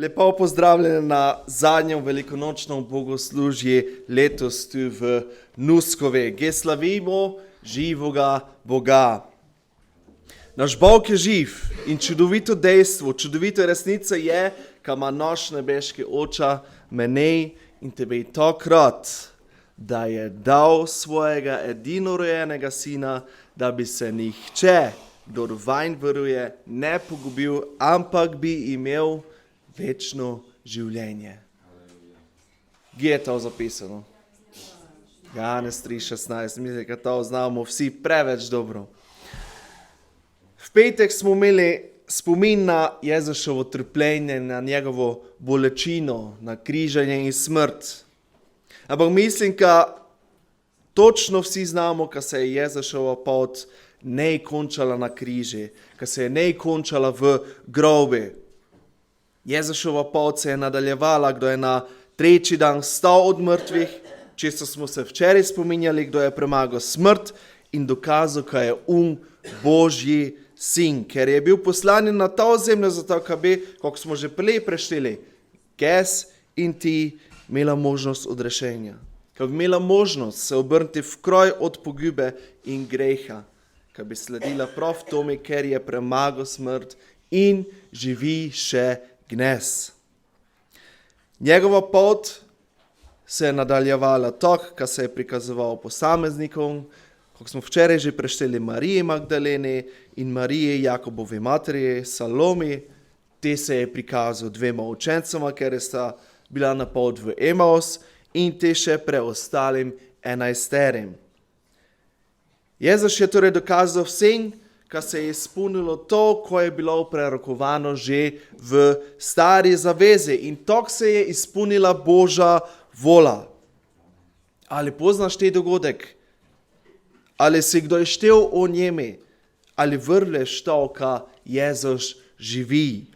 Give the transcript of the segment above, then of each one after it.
Lepo pozdravljeni na zadnjem velikonočnem bogoslužju letos tu v Nuskove, kjer slavimo živoga Boga. Naš Bog je živ in čudovito dejstvo, čudovita resnica je, ko ima naš nebeški oča mene in tebe takrat, da je dal svojega edinorojenega sina, da bi se nihče, kdor vanj veruje, ne pogubil, ampak bi imel večno življenje. Gdje je to zapisano? Janez 3:16, mislim, da to znamo vsi preveč dobro. V petek smo imeli spomin na Jezusovo trpljenje, na njegovo bolečino, na križanje in smrt. Ampak mislim, da točno vsi znamo, da se je Jezusova pot ne končala na križi, da se je ne končala v grobi. Jezusova pot se je nadaljevala, kdo je na tretji dan stal od mrtvih, čisto smo se včeraj spominjali, kdo je premagal smrt in dokazal, da je Božji sin, ker je bil poslan na to zemljo, zato da bi, kako smo že prej prešteli, jaz in ti imela možnost odrešenja. Ko bi imela možnost se obrniti v kraj od pogube in greha, ko bi sledila prav tome, ker je premagal smrt in živi še gnez. Njegova pot se je nadaljevala tako, ko se je prikazoval posameznikom, kako smo včeraj že prešteli Mariji Magdaleni in Mariji Jakobovi materi Salomi. Te se je prikazal dvema učencama, ker sta bila na pot v Emaus, in te še preostalim 11. Jezus je torej dokazal vsem, ko se je izpolnilo to, ko je bilo prerokovano že v stari zavezi. In tako se je izpolnila Božja vola. Ali poznaš te dogodek? Ali si kdo štel o njemi? Ali vrleš to, ko Jezus živi?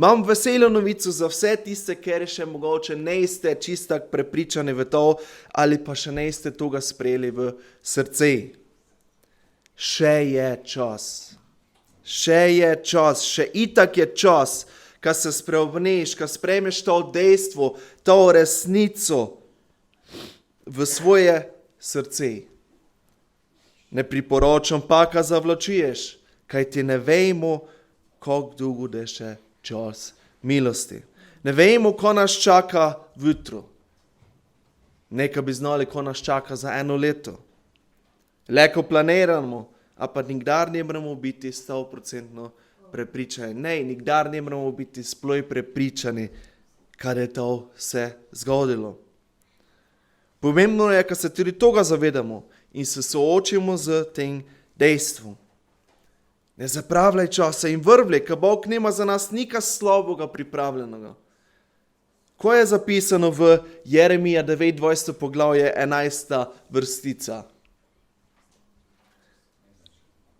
Imam veselo novico za vse tiste, ker še mogoče ne ste čisto prepričani v to, ali pa še ne ste tega sprejeli v srce. Še je čas. Še je čas. Še itak je čas, ko se spreobneš, ko sprejmeš to dejstvo, to resnico v svoje srce. Ne priporočam pa, ko zavlačuješ, kaj ti ne vemo, kako dolgo da še čas milosti. Ne vemo, ko nas čaka jutro. Nekaj bi znali, ko nas čaka za 1 leto. Leko planiramo, a pa nikdar ne moramo biti 100% prepričani. Ne, nikdar ne moramo biti sploh prepričani, kad je to se zgodilo. Pomembno je, ko se tudi toga zavedamo in se soočimo z tem dejstvom. Ne zapravljaj časa in vrvli, ko Bog nima za nas nikaj slabega pripravljenega. Ko je zapisano v Jeremija 29. poglavje 11. vrstica?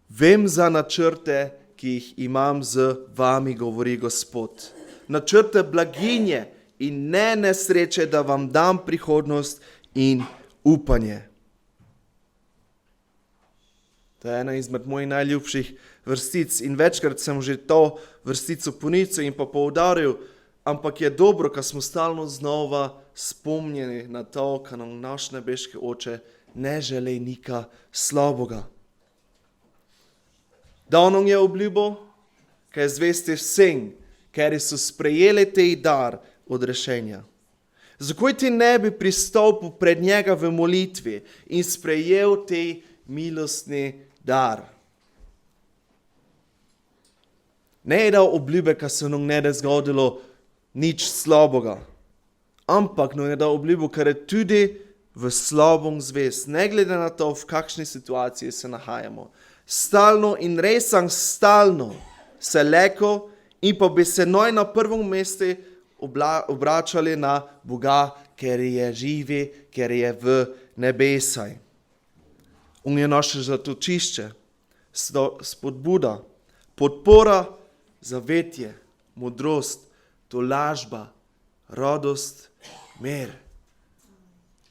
Vem za načrte, ki jih imam z vami, govori Gospod. Načrte blaginje in ne nesreče, da vam dam prihodnost in upanje. To je ena izmed mojih najljubših vrstic in večkrat sem že to vrstico ponical in pa poudaril, ampak je dobro, ko smo stalno znova spomnjeni na to, ko nam naš nebeški oče ne želi nika slabega. Dal nam je obljubo, kaj zvesti vsem, ker so sprejeli te dar odrešenja. Zakaj ti ne bi pristopil pred njega v molitvi in sprejel te milostni dar? Ne je dal obljube, ko se nam ne da zgodilo nič slabega, ampak nam je dal obljubo, ker je tudi v slabem zvest, ne glede na to, v kakšni situaciji se nahajamo. Stalno in resam stalno se leko in pa bi se noj na prvem mestu obračali na Boga, ker je živi, ker je v nebesaj. On je naše zatočišče, spodbuda, podpora, zavetje, modrost, tolažba, radost, mir.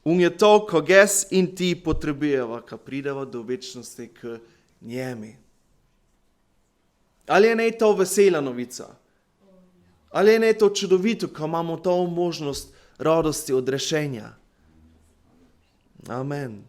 On je to, ko jaz in ti potrebujeva, ko prideva do večnosti k njemi. Ali je ne to vesela novica? Ali je ne to čudovito, ko imamo to možnost radosti od rešenja? Amen.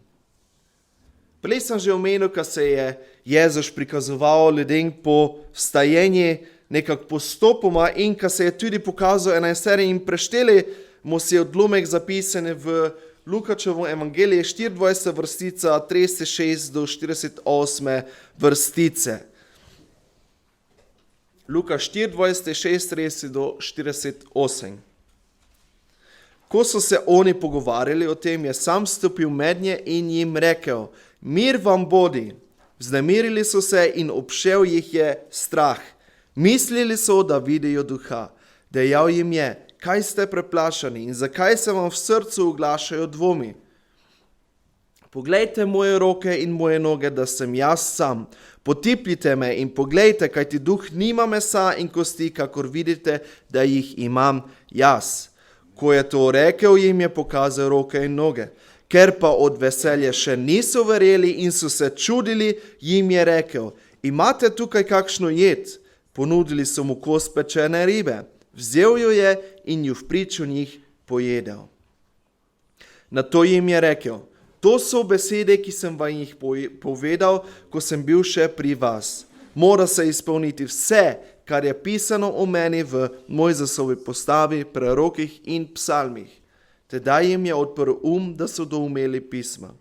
Prej sem že omenil, ko se je Jezus prikazoval ljudem po vstajenju nekako postopoma in ko se je tudi pokazal 11 in prešteli mu si odlomek zapisan v Lukačevom evangeliju 24 vrstica 36 do 48 vrstice. Luka 24, 36 do 48. Ko so se oni pogovarjali o tem, je sam stopil mednje in jim rekel, mir vam bodi. Vznemirili so se in obšel jih je strah. Mislili so, da vidijo duha. Dejal jim je, kaj ste preplašani in zakaj se vam v srcu oglašajo dvomi? Poglejte moje roke in moje noge, da sem jaz sam. Potipljite me in poglejte, kajti duh nima mesa in kosti, kakor vidite, da jih imam jaz. Ko je to rekel, jim je pokazal roke in noge. Ker pa od veselja še niso verjeli in so se čudili, jim je rekel, imate tukaj kakšno jed? Ponudili so mu kos pečene ribe. Vzel jo je in ju v priču njih pojedel. Nato jim je rekel, to so besede, ki sem vam jih povedal, ko sem bil še pri vas. Mora se izpolniti vse, kar je pisano o meni v Mojzesovi postavi, prerokih in psalmih. Tedaj jim je odprl da so doumeli pisma.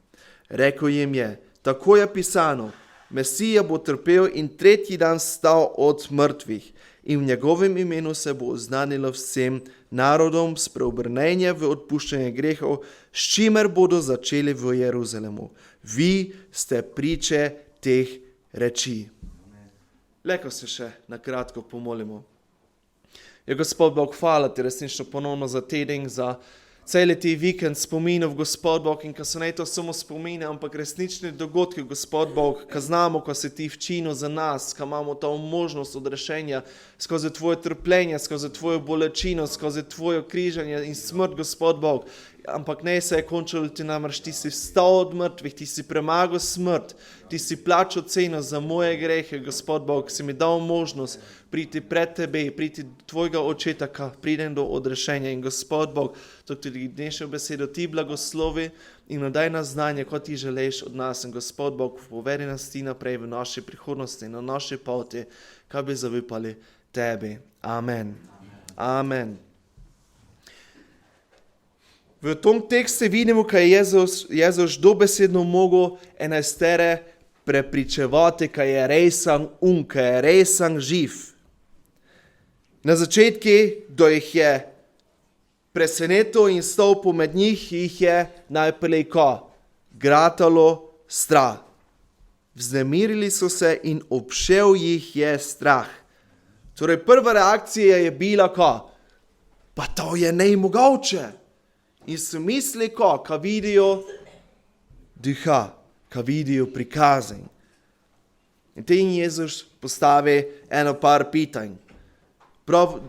Rekel jim je, tako je pisano, Mesija bo trpel in tretji dan stal od mrtvih in v njegovem imenu se bo oznanilo vsem narodom spreobrnenje v odpuščanje grehov, s čimer bodo začeli v Jeruzalemu. Vi ste priče teh reči. Leko se še na kratko pomolimo. Ja, Gospod Bog, hvala ti resnično ponovno za teden, za celi ti vikend spominov, Gospod Bog, in ko so ne to samo spomine, ampak resnični dogodki, Gospod Bog, ko znamo, ko si ti včinil za nas, ko imamo to možnost odrešenja skozi tvoje trpljenje, skozi tvojo bolečino, skozi tvojo križanje in smrt, Gospod Bog. Ampak ne se je končalo, ti namreč ti si vstal od mrtvih, ti si premagal smrt, ti si plačal ceno za moje grehe, Gospod Bog, si mi dal možnost priti pred tebe, priti tvojega očeta, ka pridem do odrešenja. In Gospod Bog, to tudi dnešno besedo ti blagoslovi in nadaj nas znanje, kot ti želiš od nas. In Gospod Bog, povedi nas ti naprej v naši prihodnosti, na naši poti, kaj bi zavipali tebi. Amen. Amen. V tom tekstu vidimo, kaj je Jezus dobesedno mogel 11 prepričevati, kaj je resen kaj je resen živ. Na začetku, da jih je presenetil in stal pomed njih, jih je najprej gratalo strah. Vznemirili so se in obšel jih je strah. Torej, prva reakcija je bila, pa to je nemogoče. In so misli, ko vidijo duha, ko vidijo prikazen. In te jim Jezus postavi eno par pitanj. Prav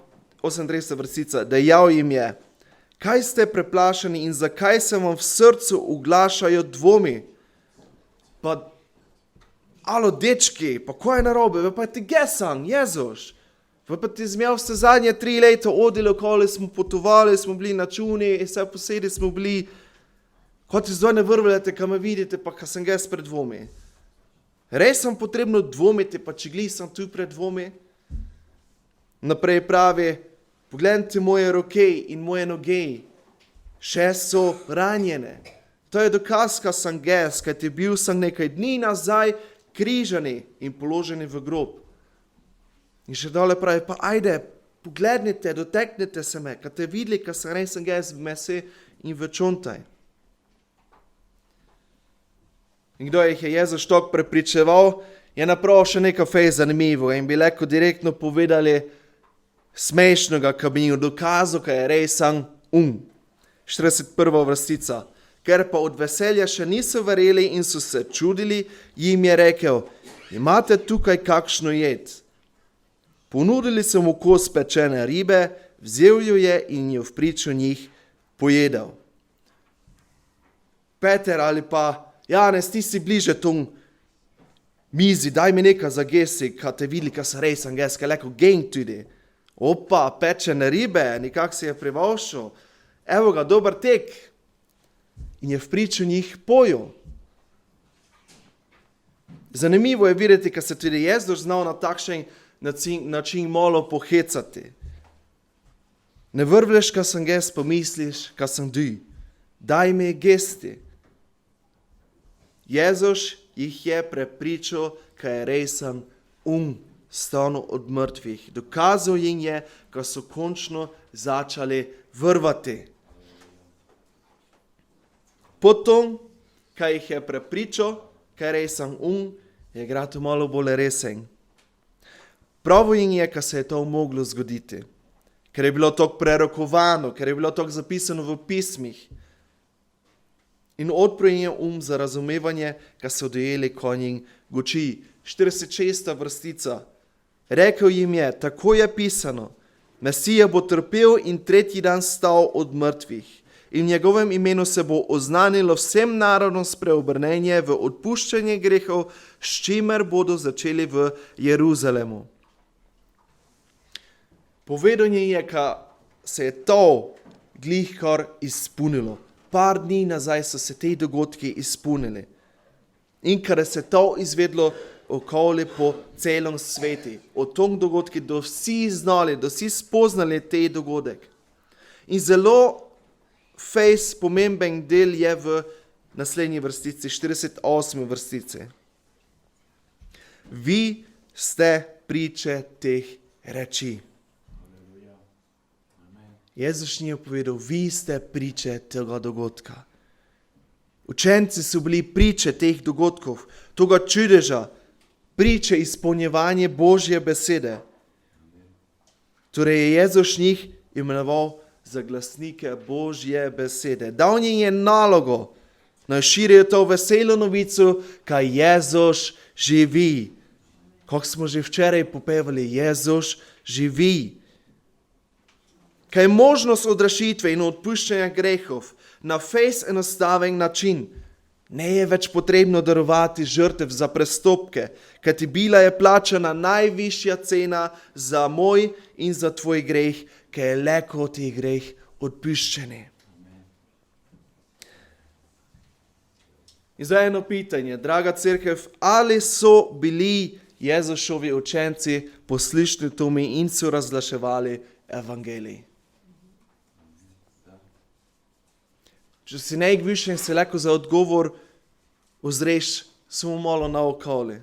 38 vrstica, dejal jim je, kaj ste preplašeni in zakaj se vam v srcu oglašajo dvomi? Pa, alo dečki, pa ko je narobe, pa ti gesan, Jezus. Pa ti zmel vse zadnje 3 leta, odili okoli, smo potovali, smo bili na čuni, vse posedi smo bili. Kot ti zdaj ne vrveljate, ko me vidite, pa ko sem ges pred dvomi. Res sem potrebno dvomiti, pa če sem tu pred dvomi. Naprej pravi, pogledajte moje roke in moje noge, še so ranjene. To je dokaz, ko sem ges, kajti bil sem nekaj dni nazaj križani in položeni v grob. In še dole pravi, pa ajde, poglednite, doteknite se me, kad te videli, kad sem resen ges v mesi in v čontaj. In kdo jih je Jezus tok prepričeval, je naprav še nekaj fej zanimivo in bi lahko direktno povedali smešnega, ko bi jim dokazal, kaj je resen 41. vrstica. Ker pa od veselja še niso verjeli in so se čudili, jim je rekel, imate tukaj kakšno jed? Ponudili so mu kos pečene ribe, vzel jo je in jo v priču njih pojedel. Peter ali pa Janez, ti si bliže tom Mizi, daj mi nekaj za gesi, kad te videli, kad se res angeska, leko gen tudi. Opa, pečene ribe, nikak si je privošel. Evo ga, dober tek. In je v priču njih pojel. Zanimivo je videti, kad se tudi Jezus znal na takšen način malo pohecati. Ne vrvleš, kad sem ges, pomisliš, kad sem du. Daj mi gesti. Jezus jih je prepričal, kaj je resen stanul od mrtvih. Dokazal jim je, ko so končno začali vrvati. Potom, kaj jih je prepričal, kaj je resen je grato malo bolj resen. Pravo jim je, ko se je to moglo zgoditi. Ker je bilo to prerokovano, ker je bilo to zapisano v pismih. In odprl je za razumevanje, ko so dojeli konjin guči. 46. vrstica. Rekel jim je, tako je pisano, Mesija bo trpel in tretji dan stal od mrtvih. In v njegovem imenu se bo oznanilo vsem narodom spreobrnenje v odpuščanje grehov, s čimer bodo začeli v Jeruzalemu. Povedanje je, ko se je to glihkar izpolnilo. Par dni nazaj so se te dogodki izpolnili. In kada se to izvedlo okoli po celom sveti, o tom dogodki, da vsi znali, da vsi spoznali te dogodek. In zelo pomemben del je v naslednji vrstici, 48. vrstici. Vi ste priče teh reči. Jezus ni povedal, vi ste priče tega dogodka. Učenci so bili priče teh dogodkov, tega čudeža, priče izpolnjevanje Božje besede. Torej je Jezus njih imenoval za glasnike Božje besede. Dal jim je nalogo, naj širijo to veselo novico, kaj Jezus živi. Kako smo že včeraj popevali, Jezus živi. Kaj je možnost odrešitve in odpuščanja grehov na enostaven način. Ne je več potrebno darovati žrtev za prestopke, kajti bila je plačana najvišja cena za moj in za tvoj greh, kaj je leko ti greh odpuščeni. In zdaj eno pitanje, draga cerkev, ali so bili Jezusovi učenci poslušni tome in so razglaševali evangelij? Če si najvišji, se lahko za odgovor ozreš samo malo naokoli.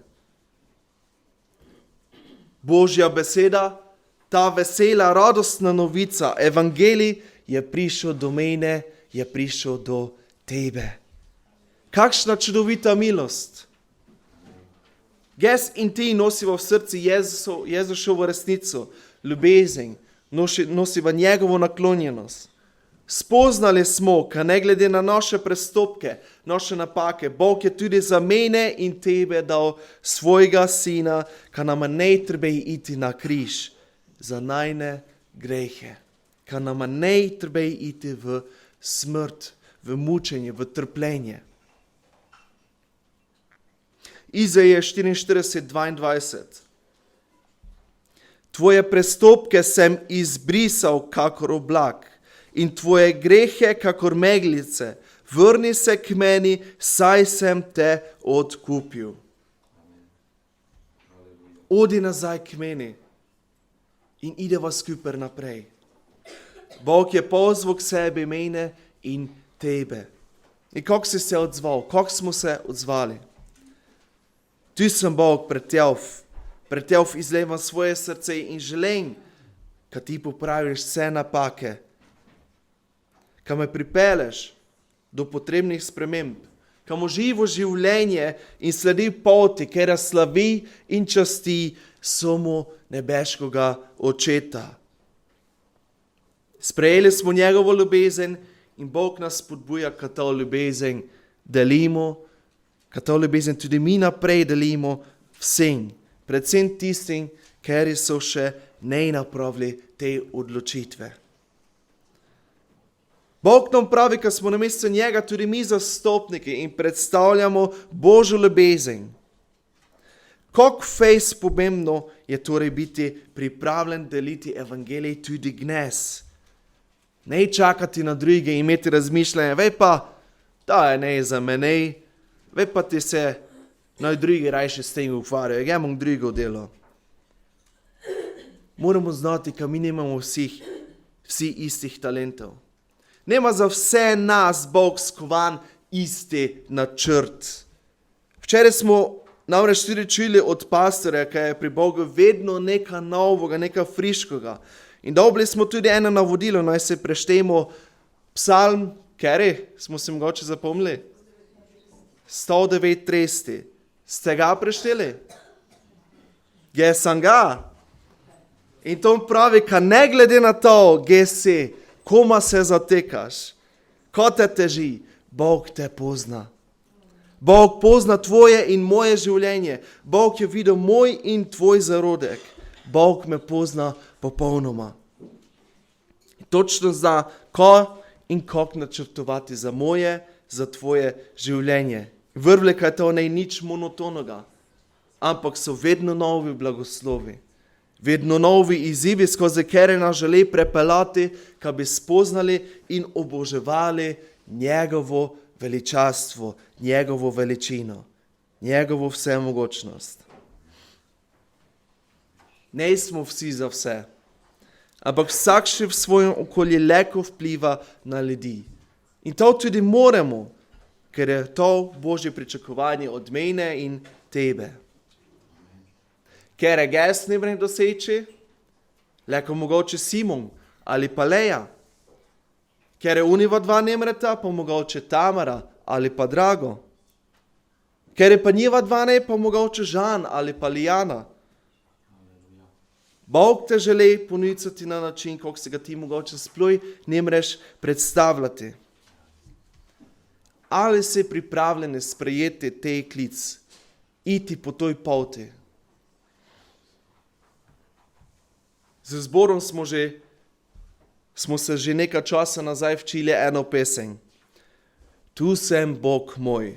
Božja beseda, ta vesela, radostna novica, evangelij je prišel do mene, je prišel do tebe. Kakšna čudovita milost. Jaz in ti nosiva v srci Jezusovo resnico, ljubezen, nosiva njegovo naklonjenost. Spoznali smo, ka ne glede na naše prestopke, naše napake, Bog je tudi za mene in tebe dal svojega sina, ka nama ne treba iti na križ za najne grehe. Ka nama ne treba iti v smrt, v mučenje, v trpljenje. Izaija 44:22. Tvoje prestopke sem izbrisal kakor oblak in tvoje grehe kakor meglice. Vrni se k meni, saj sem te odkupil. Odi nazaj k meni in ideva skupaj naprej. Bog je pozval k sebi mene in tebe. In kako si se odzval? Kako smo se odzvali? Tu sem Bog pred tev izlevam svoje srce in želim, ka ti popraviš vse napake, ka me pripeleš do potrebnih sprememb, ka mu živo življenje in sledi poti, ker slavi in časti samo nebeškega očeta. Sprejeli smo njegovo ljubezen in Bog nas spodbuja, ka to ljubezen delimo, ka to ljubezen tudi mi naprej delimo vsem, predvsem tistim, ker so še ne napravili te odločitve. Bog nam pravi, ka smo namesto njega tudi mi zastopniki in predstavljamo Božjo ljubezen. Kako fejs pomembno je torej biti pripravljen deliti evangelij tudi dnes. Ne čakati na druge in imeti razmišljanje, vej pa, da je ne za mene, vej pa ti se naj drugi rajše s tem ukvarjajo, ja imam drugo delo. Moramo znati, da mi nimamo vsi istih talentov. Nema za vse nas Bog skovan isti načrt. Včeraj smo namreč tudi čuli od pastorja, ki je pri Bogu vedno nekaj novega, nekaj friškega. In dobili smo tudi eno navodilo, naj se preštejmo psalm, kateri smo se mogoče zapomnili? 139. Ste ga prešteli? Gdje sem ga? In to pravi, ka ne glede na to, gdje si, koma se zatekaš, ko te teži, Bog te pozna. Bog pozna tvoje in moje življenje. Bog je videl moj in tvoj zarodek. Bog me pozna popolnoma. Točno zna, ko in kako načrtovati za moje, za tvoje življenje. Vrvleka to ne nič monotonega, ampak so vedno novi blagoslovi. Vedno novi izzivi, skozi kere nas želi prepeljati, ka bi spoznali in oboževali njegovo veličastvo, njegovo veličino, njegovo vsemogočnost. Ne smo vsi za vse, ampak vsak še v svojem okolju leko vpliva na ljudi. In to tudi moramo, ker je to Božje pričakovanje od mene in tebe. Ker je ges ne vrem doseči, leko mogoče Simon ali pa Leja. Ker je univa dva ne mreta, pa mogoče Tamara ali pa Drago. Ker je pa njiva dva ne, pa mogoče Žan ali pa Lijana. Bog te želi ponuditi na način, kako se ga ti mogoče sploh ne mreš predstavljati. Ali si pripravljen sprejeti te klic, iti po toj poti? Z zborom smo se že nekaj časa nazaj včili eno pesem. Tu sem Bog moj.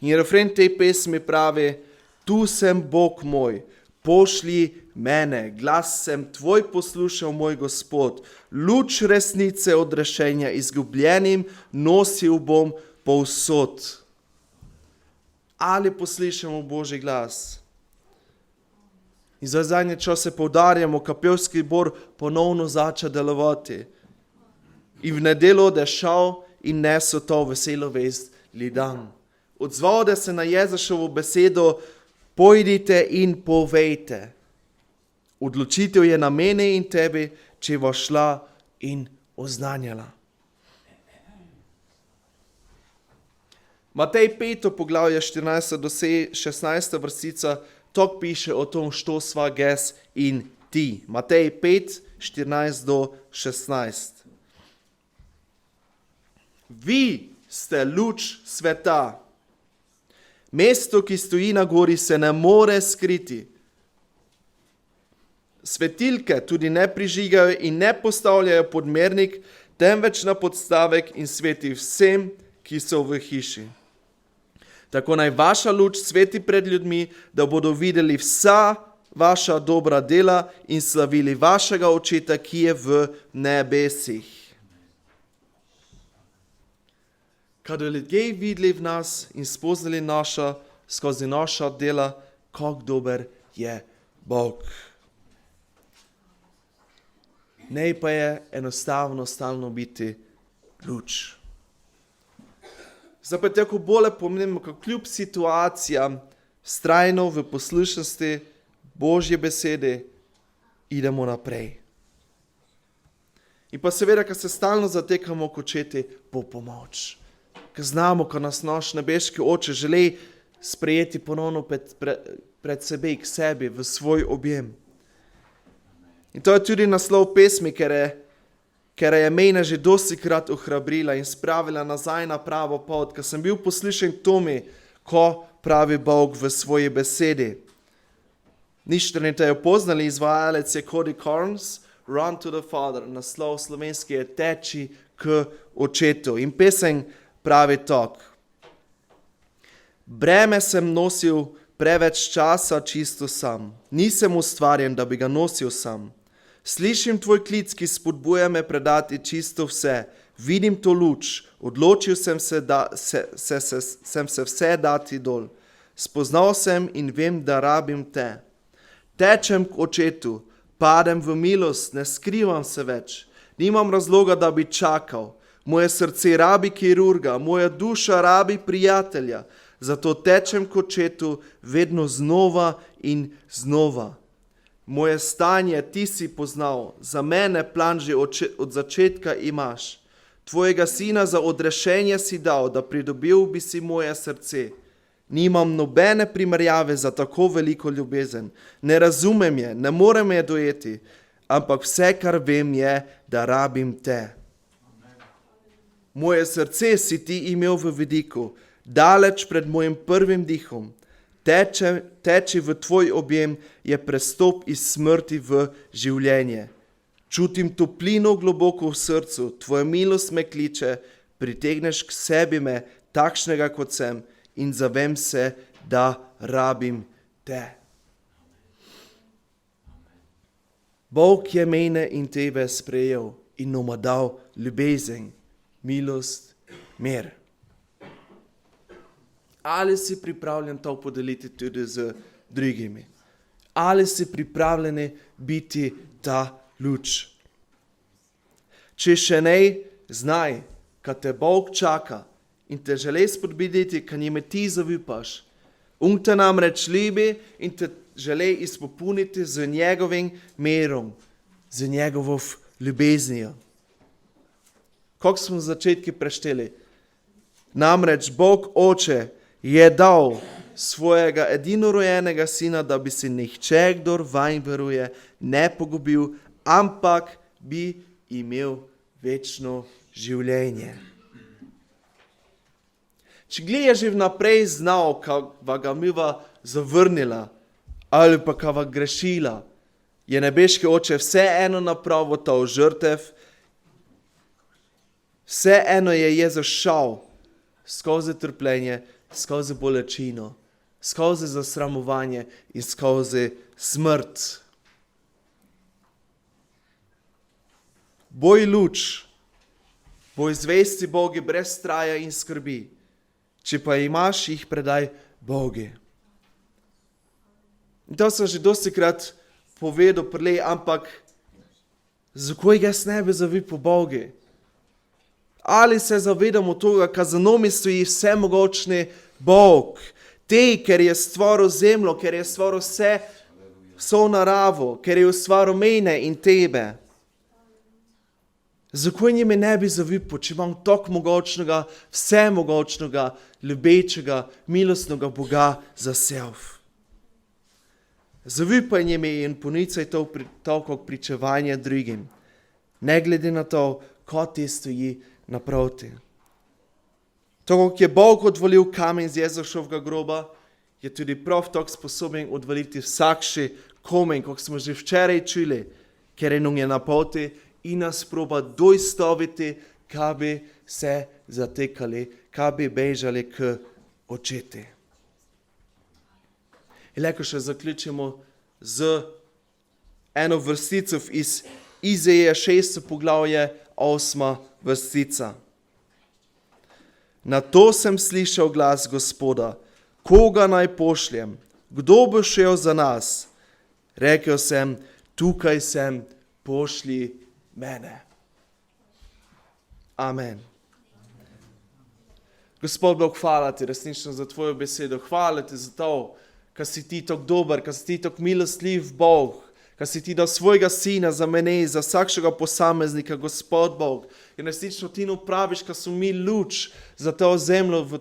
In refren te pesmi pravi, tu sem Bog moj, pošlji mene, glas sem tvoj poslušal, moj Gospod, luč resnice odrešenja izgubljenim nosil bom povsod. Ali poslišamo Božji glas? In za zadnje čase poudarjamo, kapelski zbor ponovno zača delovati. In v nedeljo je šel in nesel to veselo vest ljudem. Odzval se na Jezusovo besedo, pojdite in povejte. Odločitev je na mene in tebi, če bo šla in oznanjala. Matej 5. poglavje 14. do 16. vrstica tok piše o tom, što sva ges in ti. Matej 5, 14 do 16. Vi ste luč sveta. Mesto, ki stoji na gori, se ne more skriti. Svetilke tudi ne prižigajo in ne postavljajo pod mernik, temveč na podstavek in sveti vsem, ki so v hiši. Tako naj vaša luč sveti pred ljudmi, da bodo videli vsa vaša dobra dela in slavili vašega Očeta, ki je v nebesih. Kad ljudje videli v nas in spoznali skozi naša dela, kako dober je Bog. Ne pa je enostavno stalno biti luč. Zdaj pa tako bolje pomembno, kako kljub situacijam vztrajno v poslušnosti Božje besede idemo naprej. In pa seveda, ko se stalno zatekamo k Očetu po pomoč. Ko znamo, ko nas naš nebeški Oče želi sprejeti ponovno pred sebe, k sebi, v svoj objem. In to je tudi naslov pesmi, ker je mene že dostikrat ohrabrila in spravila nazaj na pravo pot, ker sem bil poslušen Tomi, ko pravi Bog v svoji besedi. Ništa ne te poznali, izvajalec je Cody Carnes, Run to the Father, naslov slovenski je Teči k Očetu. In pesem pravi tok. Breme sem nosil preveč časa čisto sam. Nisem ustvarjen, da bi ga nosil sam. Slišim tvoj klic, ki spodbuja me predati čisto vse. Vidim to luč, odločil sem se vse dati dol. Spoznal sem in vem, da rabim te. Tečem k očetu, padem v milost, ne skrivam se več. Nimam razloga, da bi čakal. Moje srce rabi kirurga, moja duša rabi prijatelja. Zato tečem k očetu vedno znova in znova. Moje stanje ti si poznal, za mene plan že od začetka imaš. Tvojega sina za odrešenje si dal, da pridobil bi si moje srce. Nimam nobene primerjave za tako veliko ljubezen. Ne razumem je, ne morem je dojeti, ampak vse, kar vem je, da rabim te. Moje srce si ti imel v vidiku, daleč pred mojim prvim dihom. Teči v tvoj objem je prestop iz smrti v življenje. Čutim toplino globoko v srcu, tvoja milost me kliče, pritegneš k sebi me, takšnega kot sem, in zavem se, da rabim te. Bog je mene in tebe sprejel in nama dal ljubezen, milost, mir. Ali si pripravljen to podeliti tudi z drugimi? Ali si pripravljeni biti ta luč? Če še ne, znaj, kad te Bog čaka in te želi spodbuditi, kad njime ti zaupaš. On te namreč ljubi in te želi izpopolniti z njegovim mirom, z njegovo ljubeznijo. Kako smo v začetku prešteli? Namreč Bog Oče je dal svojega edinorojenega sina, da bi se nihče, kdor vanj veruje, ne pogubil, ampak bi imel večno življenje. Če gleda že vnaprej znal, kava ga miva zavrnila, ali pa kava grešila, je nebeški Oče vseeno napravil to žrtev, vseeno je Jezus šel skozi trpljenje, skozi bolečino, skozi zasramovanje in skozi smrt. Boj luč, boj zvesti Bogi brez straja in skrbi. Če pa imaš, jih predaj Bogi. In to sem že dostikrat povedal prele, ampak zakaj jaz ne bi zavil po Bogi? Ali se zavedamo toga, ka za nami stoji vsemogočni Bog, te, ker je stvoril zemljo, ker je stvoril vso naravo, ker je ustvaril mene in tebe. Zakaj njime ne bi zavil, če imam tako mogočnega, vsemogočnega, ljubečega, milostnega Boga za self? Zavil pa njime in ponicaj to kot pričevanje drugim, ne glede na to, ko ti stoji naproti. To, kako je Bog odvalil kamen z Jezusovega groba, je tudi prav tako sposoben odvaliti vsakši kamen, kako smo že včeraj čuli, ker je nam je na poti in nas proba dojstoviti, kaj bi se zatekali, kaj bi bežali k očeti. In lahko še zaključimo z eno vrstico iz Izaije 6. poglavje 8. vrstica. Na to sem slišal glas Gospoda, koga naj pošljem, kdo bo šel za nas? Rekel sem, tukaj sem, pošlji mene. Amen. Gospod Bog, hvala ti resnično za tvojo besedo, hvala ti za to, kad si ti tako dober, kad si ti tako milostljiv Bog, kad si ti dal svojega sina za mene, za vsakšega posameznika, Gospod Bog. In resnično ti praviš, kad so mi luč za to zemljo v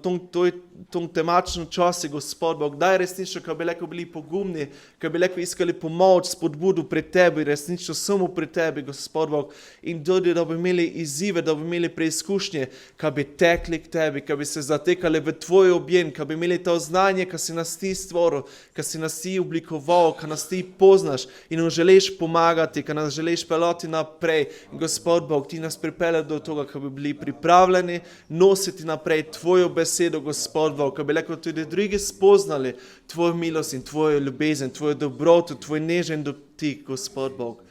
tom temačnem času, Gospod Bog. Daj resnično, kad bi lahko bili pogumni, kad bi lahko iskali pomoč, spodbudu pri tebi, resnično samo pri tebi, Gospod Bog. In tudi, da bi imeli izzive, da bi imeli preizkušnje, kad bi tekli k tebi, kad bi se zatekali v tvoj objem, kad bi imeli to znanje, kad si nas ti stvoril, kad si nas ti oblikoval, kad nas ti poznaš in nam želiš pomagati, ki nas želiš peloti naprej. Gospod Bog, ti nas pripelje do toga, ko bi bili pripravljeni nositi naprej tvojo besedo, Gospod Bog, ko bi lahko tudi drugi spoznali tvojo milost in tvojo ljubezen, tvojo dobroto, tvoj nežen dotik, Gospod Bog.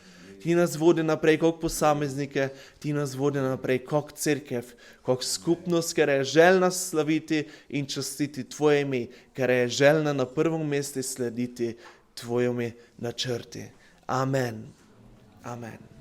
Ti nas vodi naprej kot posameznike, ti nas vodi naprej kot cerkev, kot skupnost, ker je željna slaviti in častiti tvoje ime, ker je željna na prvom mestu slediti tvojimi načrti. Amen. Amen.